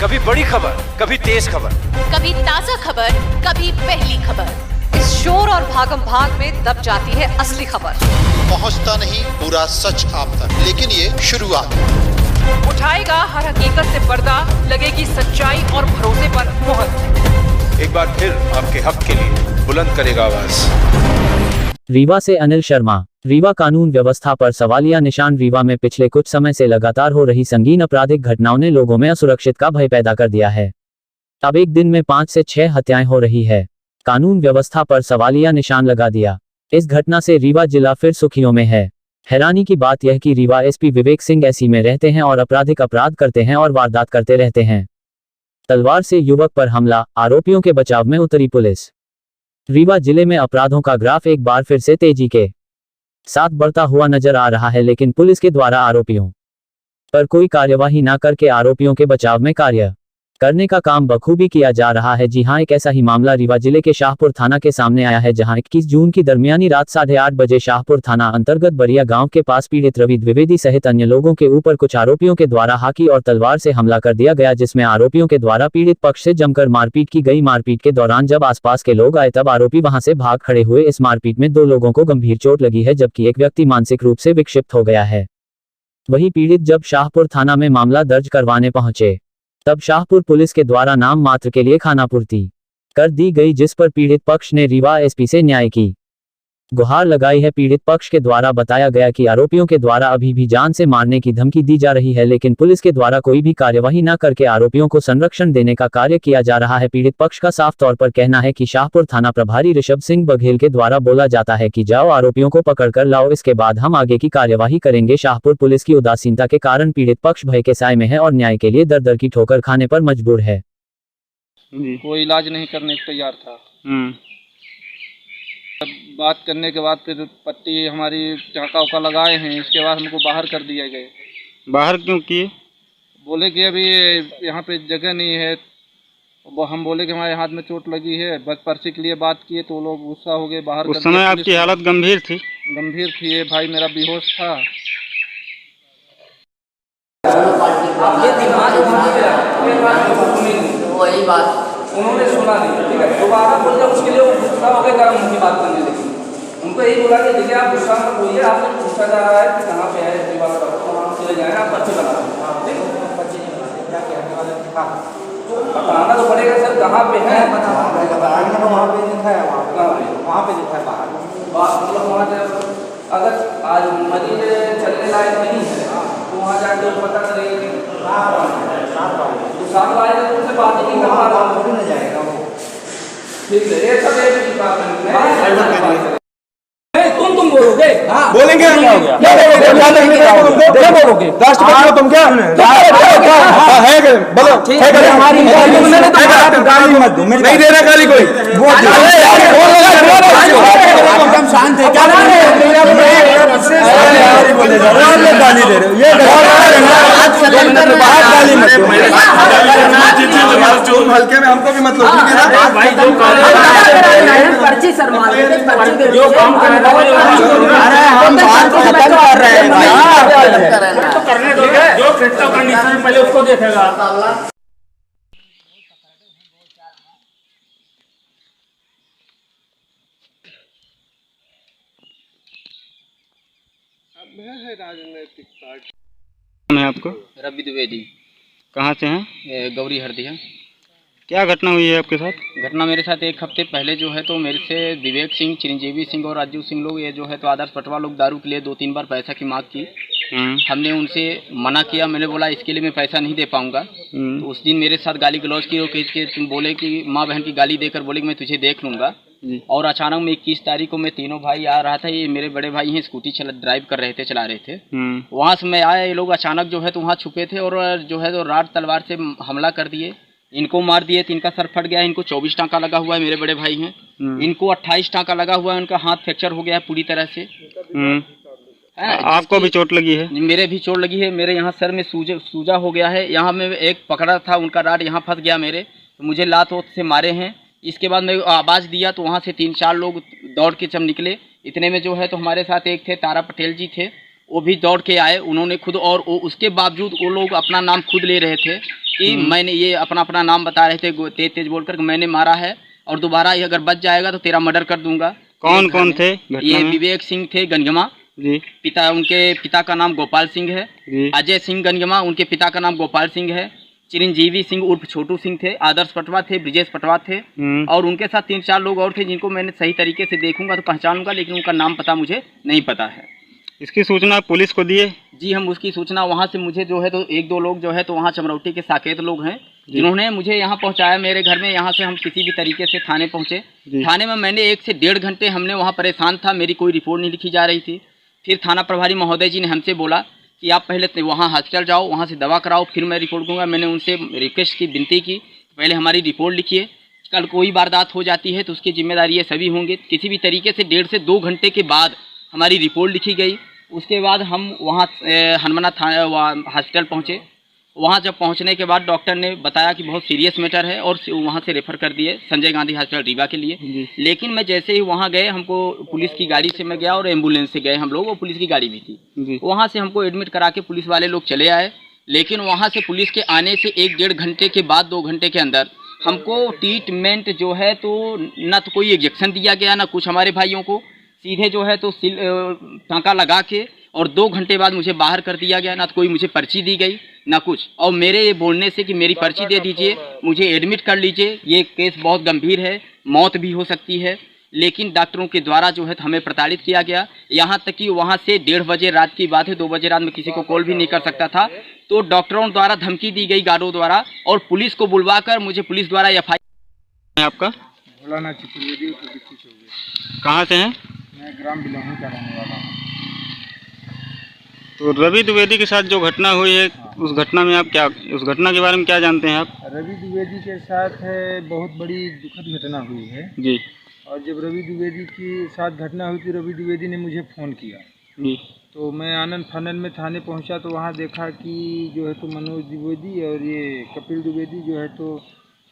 कभी बड़ी खबर, कभी तेज खबर, कभी ताजा खबर, कभी पहली खबर। इस शोर और भागम भाग में दब जाती है असली खबर। पहुंचता नहीं पूरा सच आप तक, लेकिन ये शुरुआत। उठाएगा हर हकीकत से पर्दा, लगेगी सच्चाई और भरोसे पर मुहर। एक बार फिर आपके हक के लिए बुलंद करेगा आवाज। रीवा से अनिल शर्मा। रीवा कानून व्यवस्था पर सवालिया निशान। रीवा में पिछले कुछ समय से लगातार हो रही संगीन आपराधिक घटनाओं ने लोगों में असुरक्षित का भय पैदा कर दिया है। अब एक दिन में 5 से 6 हत्याएं हो रही है। कानून व्यवस्था पर सवालिया निशान लगा दिया। इस घटना से रीवा जिला फिर सुर्खियों में है। हैरानी की बात यह कि रीवा एसपी विवेक सिंह एसी में रहते हैं और आपराधिक अपराध करते हैं और वारदात करते रहते हैं। तलवार से युवक पर हमला, आरोपियों के बचाव में उतरी पुलिस। रीवा जिले में अपराधों का ग्राफ एक बार फिर से तेजी के साथ बढ़ता हुआ नजर आ रहा है, लेकिन पुलिस के द्वारा आरोपियों पर कोई कार्यवाही न करके आरोपियों के बचाव में कार्य करने का काम बखूबी किया जा रहा है। जी हां, एक ऐसा ही मामला रीवा जिले के शाहपुर थाना के सामने आया है, जहां 21 जून की दरमियानी रात 8:30 बजे शाहपुर थाना अंतर्गत बरिया गांव के पास पीड़ित रवि द्विवेदी सहित अन्य लोगों के ऊपर कुछ आरोपियों के द्वारा हाकी और तलवार से हमला कर दिया गया, जिसमें आरोपियों के द्वारा पीड़ित पक्ष से जमकर मारपीट की गई। मारपीट के दौरान जब आसपास के लोग आए तब आरोपी वहां से भाग खड़े हुए। इस मारपीट में 2 लोगों को गंभीर चोट लगी है, जबकि एक व्यक्ति मानसिक रूप से विक्षिप्त हो गया है। वहीं पीड़ित जब शाहपुर थाना में मामला दर्ज करवाने पहुंचे तब शाहपुर पुलिस के द्वारा नाम मात्र के लिए खानापूर्ति कर दी गई, जिस पर पीड़ित पक्ष ने रीवा एसपी से न्याय की गुहार लगाई है। पीड़ित पक्ष के द्वारा बताया गया कि आरोपियों के द्वारा अभी भी जान से मारने की धमकी दी जा रही है, लेकिन पुलिस के द्वारा कोई भी कार्यवाही न करके आरोपियों को संरक्षण देने का कार्य किया जा रहा है। पीड़ित पक्ष का साफ तौर पर कहना है कि शाहपुर थाना प्रभारी ऋषभ सिंह बघेल के द्वारा बोला जाता है कि जाओ आरोपियों को पकड़कर लाओ, इसके बाद हम आगे की कार्यवाही करेंगे। शाहपुर पुलिस की उदासीनता के कारण पीड़ित पक्ष भय के साए में है और न्याय के लिए दर दर की ठोकर खाने पर मजबूर है। कोई इलाज नहीं करने को तैयार था। बात करने के बाद फिर पट्टी हमारी टाँका उका लगाए हैं, इसके बाद हमको बाहर कर दिया गए। बाहर क्यों किए? बोले कि अभी यहाँ पे जगह नहीं है। वो हम बोले कि हमारे हाथ में चोट लगी है, बस पर्ची के लिए बात किए तो लोग गुस्सा हो गए, बाहर उस समय आपकी हालत गंभीर थी? गंभीर थी। ये भाई मेरा बेहोश था। वही बात उन्होंने सुना नहीं, ठीक है। दोबारा बोलिए, उसके लिए वो गुस्सा हो गए, गर्म उनकी बात करने लगी। उनको यही बोला कि देखिए आप गुस्सा मत होइए, आपसे पूछा जा रहा है कि कहाँ पे है, इतनी बात करो, वहाँ चले जाएंगे, आप पर्ची बना बताना तो पड़ेगा सर, कहाँ पे है वहाँ पे लिखा है, वहाँ पे लिखा है बाहर बात, मतलब वहाँ से अगर आज मरीज चलने लायक नहीं है तो वहाँ जाके पता करेंगे। तो 7 बजे तो उनसे बात ही नहीं कर पा रहा, नहीं जाएगा वो। ठीक है, ये सब एक बात है। तुम बोलोगे? हाँ बोलेंगे। क्या बोलोगे? राष्ट्रपति हो तुम? क्या है बोलो? हमारी गाली मत दो, नहीं दे रहा गाली कोई। एकदम शांत है, क्या गाली दे रहे हो? ये हल्के में हमको भी मतलब पर्ची सर जो काम कर रहे हैं, हम बात खत्म कर रहे हैं, तो करने दो। जो क्रिटिकल कंडीशन में पहले उसको देखेगा। राजनीतिक पार्टी है आपको? रवि द्विवेदी। कहाँ से हैं? गौरी हरदिया। क्या घटना हुई है आपके साथ? घटना मेरे साथ 1 हफ्ते पहले जो है तो मेरे से विवेक सिंह, चिरंजीवी सिंह और राजू सिंह लोग ये जो है तो आदर्श पटवा लोग दारू के लिए 2-3 बार पैसा की मांग की। हमने उनसे मना किया, मैंने बोला इसके लिए मैं पैसा नहीं दे पाऊंगा। तो उस दिन मेरे साथ गाली गलौज की, कि तुम बोले कि माँ बहन की गाली देकर बोले कि मैं तुझे देख लूँगा। और अचानक में 21 तारीख को मैं तीनों भाई आ रहा था, ये मेरे बड़े भाई हैं, स्कूटी ड्राइव कर रहे थे, चला रहे थे। वहाँ से मैं आया, ये लोग अचानक जो है तो वहाँ छुपे थे और जो है तो राड तलवार से हमला कर दिए। इनको मार दिए, 3 का सर फट गया है। इनको 24 टाँका लगा हुआ है, मेरे बड़े भाई हैं। इनको 28 टाँका लगा हुआ है, उनका हाथ फ्रैक्चर हो गया है पूरी तरह से। आपको भी चोट लगी है? मेरे भी चोट लगी है, मेरे यहाँ सर में सूजा हो गया है। यहाँ में एक पकड़ा था, उनका राड यहाँ फंस गया मेरे, तो मुझे लात वोत से मारे हैं। इसके बाद मैं आवाज़ दिया तो वहाँ से 3-4 लोग दौड़ के जब निकले, इतने में जो है तो हमारे साथ एक थे तारा पटेल जी थे, वो भी दौड़ के आए, उन्होंने खुद, और उसके बावजूद वो लोग अपना नाम खुद ले रहे थे कि मैंने ये अपना नाम बता रहे थे तेज तेज बोलकर कि मैंने मारा है और दोबारा ये अगर बच जाएगा तो तेरा मर्डर कर दूंगा। कौन कौन थे ये विवेक सिंह थे गंजमा जी, उनके पिता का नाम गोपाल सिंह है जी। अजय सिंह गंजमा, उनके पिता का नाम गोपाल सिंह है। चिरंजीवी सिंह उर्फ छोटू सिंह थे, आदर्श पटवा थे, ब्रिजेश पटवा थे, और उनके साथ 3-4 लोग और थे जिनको मैंने सही तरीके से देखूंगा तो पहचानूंगा, लेकिन उनका नाम पता मुझे नहीं पता है। इसकी सूचना पुलिस को दिए? जी, हम उसकी सूचना वहाँ से मुझे जो है तो 1-2 लोग जो है तो वहाँ चमरौटी के साकेत लोग हैं जिन्होंने मुझे यहाँ पहुँचाया मेरे घर में। यहाँ से हम किसी भी तरीके से थाने पहुँचे। थाने में मैंने 1 से 1.5 घंटे हमने वहाँ परेशान था, मेरी कोई रिपोर्ट नहीं लिखी जा रही थी। फिर थाना प्रभारी महोदय जी ने हमसे बोला कि आप पहले वहाँ हॉस्पिटल जाओ, वहाँ से दवा कराओ, फिर मैं रिपोर्ट दूंगा। मैंने उनसे रिक्वेस्ट की, विनती की, पहले हमारी रिपोर्ट लिखिए, कल कोई वारदात हो जाती है तो उसकी जिम्मेदारी ये सभी होंगे। किसी भी तरीके से 1.5 से 2 घंटे के बाद हमारी रिपोर्ट लिखी गई। उसके बाद हम वहाँ हनुमाना थाना हॉस्पिटल पहुँचे। वहाँ जब पहुँचने के बाद डॉक्टर ने बताया कि बहुत सीरियस मैटर है और वहाँ से रेफ़र कर दिए संजय गांधी हॉस्पिटल रीवा के लिए। लेकिन मैं जैसे ही वहाँ गए, हमको पुलिस की गाड़ी से मैं गया और एम्बुलेंस से गए हम लोग, और पुलिस की गाड़ी भी थी। वहाँ से हमको एडमिट करा के पुलिस वाले लोग चले आए। लेकिन वहाँ से पुलिस के आने से 1-1.5 घंटे के बाद 2 घंटे के अंदर हमको ट्रीटमेंट जो है तो न तो कोई इंजेक्शन दिया गया, ना कुछ हमारे भाइयों को, सीधे जो है तो टाँका लगा के और 2 घंटे बाद मुझे बाहर कर दिया गया। ना तो कोई मुझे पर्ची दी गई ना कुछ, और मेरे ये बोलने से कि मेरी पर्ची दे दीजिए, मुझे एडमिट कर लीजिए, ये केस बहुत गंभीर है, मौत भी हो सकती है। लेकिन डॉक्टरों के द्वारा जो है हमें प्रताड़ित किया गया। यहाँ तक कि वहाँ से 1:30 बजे रात की बात है, 2 बजे रात में किसी को कॉल भी नहीं कर सकता था। तो डॉक्टरों द्वारा धमकी दी गई गार्डों द्वारा, और पुलिस को बुलवाकर मुझे पुलिस द्वारा FIR। आपका भोलानाथ चतुर्वेदी कहाँ से हैं? मैं ग्राम बिलोही का रहने वाला हूँ। तो रवि द्विवेदी के साथ जो घटना हुई है, उस घटना में आप क्या, उस घटना के बारे में क्या जानते हैं आप? रवि द्विवेदी के साथ बहुत बड़ी दुखद घटना हुई है जी। और जब रवि द्विवेदी के साथ घटना हुई थी, रवि द्विवेदी ने मुझे फ़ोन किया जी। तो मैं आनंद फानन में थाने पहुंचा तो वहां देखा कि जो है तो मनोज द्विवेदी और ये कपिल द्विवेदी जो है तो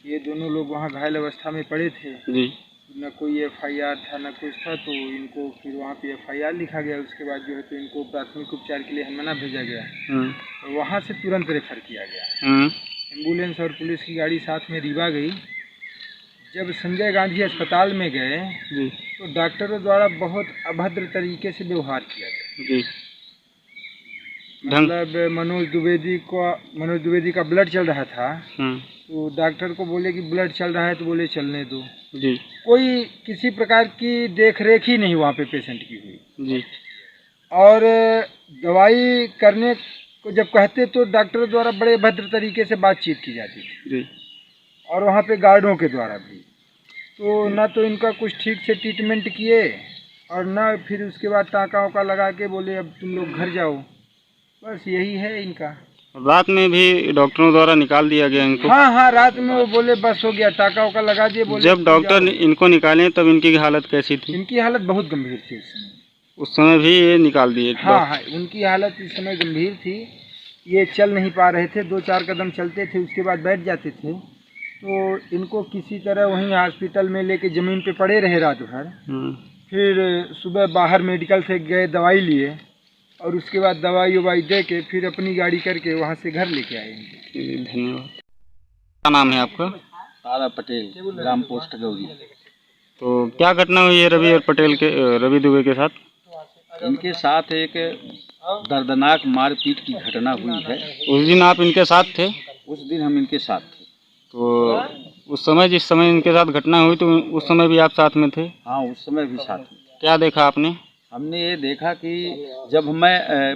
ये दोनों लोग वहां घायल अवस्था में पड़े थे जी। न कोई FIR था न कुछ था, तो इनको फिर वहाँ पे FIR लिखा गया। उसके बाद जो है तो इनको प्राथमिक उपचार के लिए हनुमाना भेजा गया, तो वहाँ से तुरंत रेफर किया गया। एम्बुलेंस और पुलिस की गाड़ी साथ में रीवा गई। जब संजय गांधी अस्पताल में गए तो डॉक्टरों द्वारा बहुत अभद्र तरीके से व्यवहार किया गया। मतलब मनोज द्विवेदी का ब्लड चल रहा था, तो डॉक्टर को बोले कि ब्लड चल रहा है, तो बोले चलने दो जी। कोई किसी प्रकार की देख रेख ही नहीं वहाँ पे पेशेंट की हुई जी। और दवाई करने को जब कहते तो डॉक्टर द्वारा बड़े भद्र तरीके से बातचीत की जाती थी जी। और वहाँ पे गार्डों के द्वारा भी, तो ना तो इनका कुछ ठीक से ट्रीटमेंट किए और ना फिर उसके बाद टाँका वाका लगा के बोले अब तुम लोग घर जाओ। बस यही है इनका। रात में भी डॉक्टरों द्वारा निकाल दिया गया इनको? हाँ, रात में वो बोले बस हो गया, टाका वाका लगा दिए, बोले। जब डॉक्टर इनको निकाले तब इनकी हालत कैसी थी? इनकी हालत बहुत गंभीर थी उस समय भी ये निकाल दिए? हाँ, उनकी हालत इस समय गंभीर थी। ये चल नहीं पा रहे थे, 2-4 कदम चलते थे, उसके बाद बैठ जाते थे। तो इनको किसी तरह वहीं हॉस्पिटल में लेके ज़मीन पे पड़े रहे रात भर। फिर सुबह बाहर मेडिकल से गए, दवाई लिए, और उसके बाद दवाई ववाई दे के फिर अपनी गाड़ी करके वहाँ से घर लेके आए। धन्यवाद। क्या नाम है आपका? तारा पटेल, ग्राम पोस्ट गौरी। तो क्या घटना हुई है रवि दुबे के साथ? इनके साथ एक दर्दनाक मारपीट की घटना हुई है। उस दिन आप इनके साथ थे? उस दिन हम इनके साथ थे। तो उस समय जिस समय इनके साथ घटना हुई तो उस समय भी आप साथ में थे? हाँ, उस समय भी साथ में। क्या देखा आपने? हमने ये देखा कि जब मैं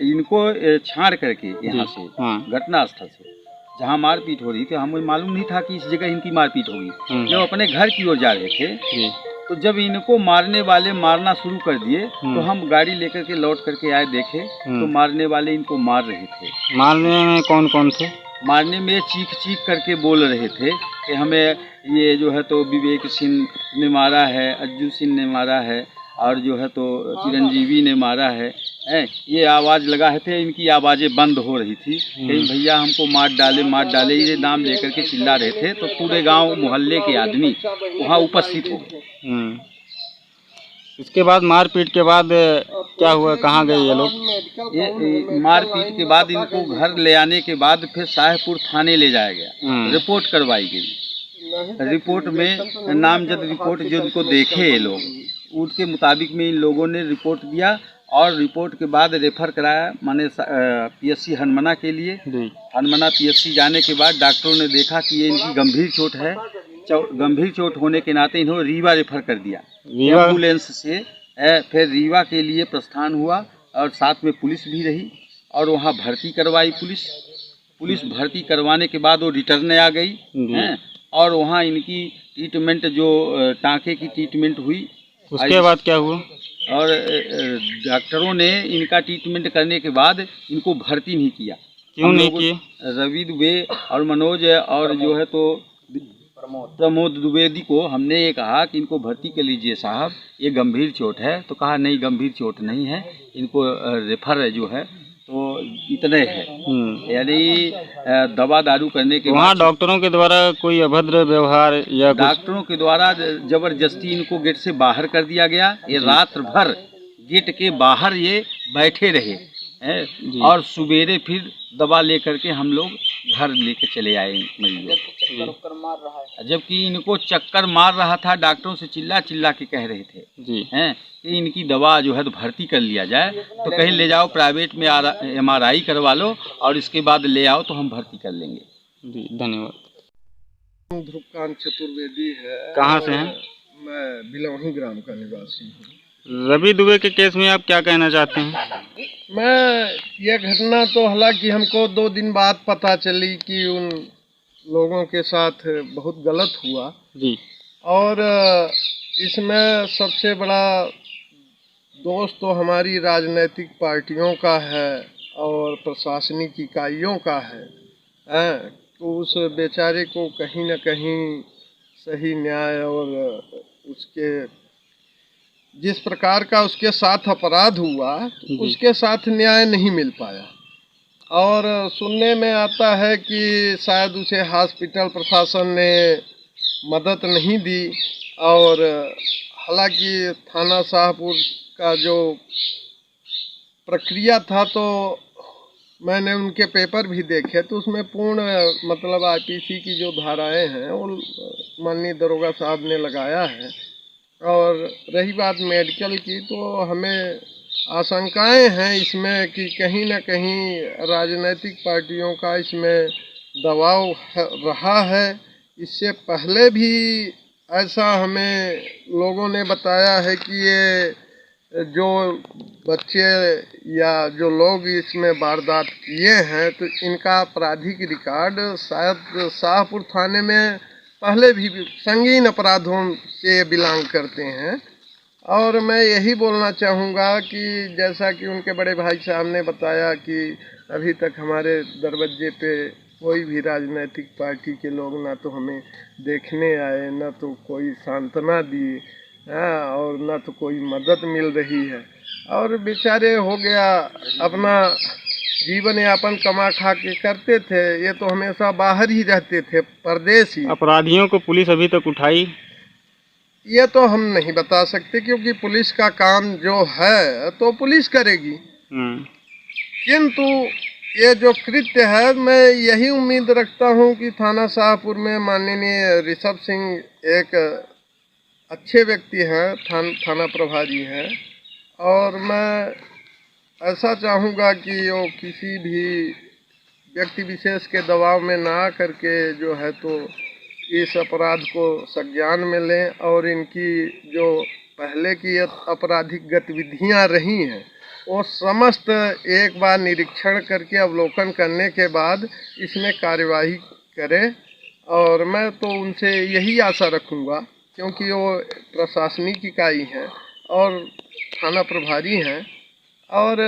इनको छाड़ करके यहाँ से घटना स्थल से जहाँ मारपीट हो रही थी, हमें मालूम नहीं था कि इस जगह इनकी मारपीट होगी। जब अपने घर की ओर जा रहे थे तो जब इनको मारने वाले मारना शुरू कर दिए तो हम गाड़ी लेकर के लौट करके आए, देखे तो मारने वाले इनको मार रहे थे। मारने में कौन कौन थे? मारने में चीख चीख करके बोल रहे थे कि हमें ये जो है तो विवेक सिंह ने मारा है, अज्जू सिंह ने मारा है, और जो है तो चिरंजीवी ने मारा है। ये आवाज़ लगाए थे, इनकी आवाज़ें बंद हो रही थी कि भैया हमको मार डाले, ये नाम लेकर के चिल्ला रहे थे। तो पूरे गांव मोहल्ले के आदमी वहाँ उपस्थित हो गए। इसके बाद मारपीट के बाद क्या हुआ, कहाँ गए ये लोग? ये मारपीट के बाद इनको घर ले आने के बाद फिर शाहपुर थाने ले जाया गया, रिपोर्ट करवाई गई। रिपोर्ट में नामजद रिपोर्ट जो इनको देखे ये लोग, उसके मुताबिक में इन लोगों ने रिपोर्ट दिया और रिपोर्ट के बाद रेफर कराया माने पीएससी हनमना के लिए। हनमना पीएससी जाने के बाद डॉक्टरों ने देखा कि ये इनकी गंभीर चोट है। गंभीर चोट होने के नाते इन्होंने रीवा रेफर कर दिया एम्बुलेंस से। फिर रीवा के लिए प्रस्थान हुआ और साथ में पुलिस भी रही और वहाँ भर्ती करवाई पुलिस भर्ती करवाने के बाद वो रिटर्न आ गई हैं और वहाँ इनकी ट्रीटमेंट जो टाँके की ट्रीटमेंट हुई। उसके बाद क्या हुआ? और डॉक्टरों ने इनका ट्रीटमेंट करने के बाद इनको भर्ती नहीं किया। क्यों नहीं किए? रवि दुबे और मनोज और जो है तो प्रमोद द्विवेदी को हमने ये कहा कि इनको भर्ती कर लीजिए साहब, ये गंभीर चोट है। तो कहा नहीं, गंभीर चोट नहीं है, इनको रेफर जो है तो इतने है। यानी दवा दारू करने के वहाँ डॉक्टरों के द्वारा कोई अभद्र व्यवहार या डॉक्टरों के द्वारा जबरदस्ती इनको गेट से बाहर कर दिया गया। ये रात भर गेट के बाहर ये बैठे रहे और सवेरे फिर दवा लेकर के हम लोग घर लेके चले आए मरीजों। जबकि इनको चक्कर मार रहा था, डॉक्टरों से चिल्ला चिल्ला के कह रहे थे हैं कि इनकी दवा जो है तो भर्ती कर लिया जाए, तो कहीं ले जाओ प्राइवेट में MRI करवा लो और इसके बाद ले आओ तो हम भर्ती कर लेंगे। जी धन्यवाद। ध्रुवकांत चतुर्वेदी है। कहाँ से हैं? मैं बिलौही ग्राम का निवासी हूँ। रवि दुबे के केस में आप क्या कहना चाहते हैं? मैं ये घटना तो हालांकि हमको 2 दिन बाद पता चली कि उन लोगों के साथ बहुत गलत हुआ जी। और इसमें सबसे बड़ा दोष तो हमारी राजनीतिक पार्टियों का है और प्रशासनिक इकाइयों का है। तो उस बेचारे को कहीं न कहीं सही न्याय और उसके जिस प्रकार का उसके साथ अपराध हुआ उसके साथ न्याय नहीं मिल पाया। और सुनने में आता है कि शायद उसे हॉस्पिटल प्रशासन ने मदद नहीं दी और हालांकि थाना शाहपुर का जो प्रक्रिया था तो मैंने उनके पेपर भी देखे तो उसमें पूर्ण मतलब IPC की जो धाराएं हैं वो माननीय दरोगा साहब ने लगाया है। और रही बात मेडिकल की तो हमें आशंकाएं हैं इसमें कि कहीं न कहीं राजनीतिक पार्टियों का इसमें दबाव रहा है। इससे पहले भी ऐसा हमें लोगों ने बताया है कि ये जो बच्चे या जो लोग इसमें वारदात किए हैं तो इनका आपराधिक रिकॉर्ड शायद शाहपुर थाने में पहले भी संगीन अपराधों से बिलोंग करते हैं। और मैं यही बोलना चाहूँगा कि जैसा कि उनके बड़े भाई साहब ने बताया कि अभी तक हमारे दरवाजे पे कोई भी राजनीतिक पार्टी के लोग ना तो हमें देखने आए, ना तो कोई सांत्वना दी और ना तो कोई मदद मिल रही है। और बेचारे हो गया अपना जीवन यापन कमा खा के करते थे, ये तो हमेशा बाहर ही रहते थे, परदेसी। अपराधियों को पुलिस अभी तक उठाई ये तो हम नहीं बता सकते क्योंकि पुलिस का काम जो है तो पुलिस करेगी। किंतु ये जो कृत्य है मैं यही उम्मीद रखता हूँ कि थाना शाहपुर में माननीय ऋषभ सिंह एक अच्छे व्यक्ति हैं, थाना प्रभारी हैं और मैं ऐसा चाहूँगा कि वो किसी भी व्यक्ति विशेष के दबाव में ना करके जो है तो इस अपराध को संज्ञान में लें और इनकी जो पहले की आपराधिक गतिविधियां रही हैं वो समस्त एक बार निरीक्षण करके अवलोकन करने के बाद इसमें कार्यवाही करें। और मैं तो उनसे यही आशा रखूँगा क्योंकि वो प्रशासनिक इकाई हैं और थाना प्रभारी हैं और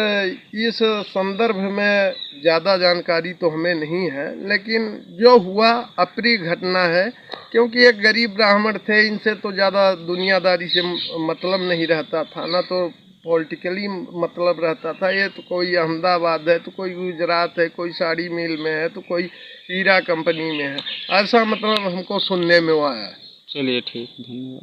इस संदर्भ में ज़्यादा जानकारी तो हमें नहीं है, लेकिन जो हुआ अप्रिय घटना है क्योंकि एक गरीब ब्राह्मण थे, इनसे तो ज़्यादा दुनियादारी से मतलब नहीं रहता था, ना तो पॉलिटिकली मतलब रहता था। ये तो कोई अहमदाबाद है तो कोई गुजरात है, कोई साड़ी मिल में है तो कोई हीरा कंपनी में है, ऐसा मतलब हमको सुनने में आया है। चलिए ठीक, धन्यवाद।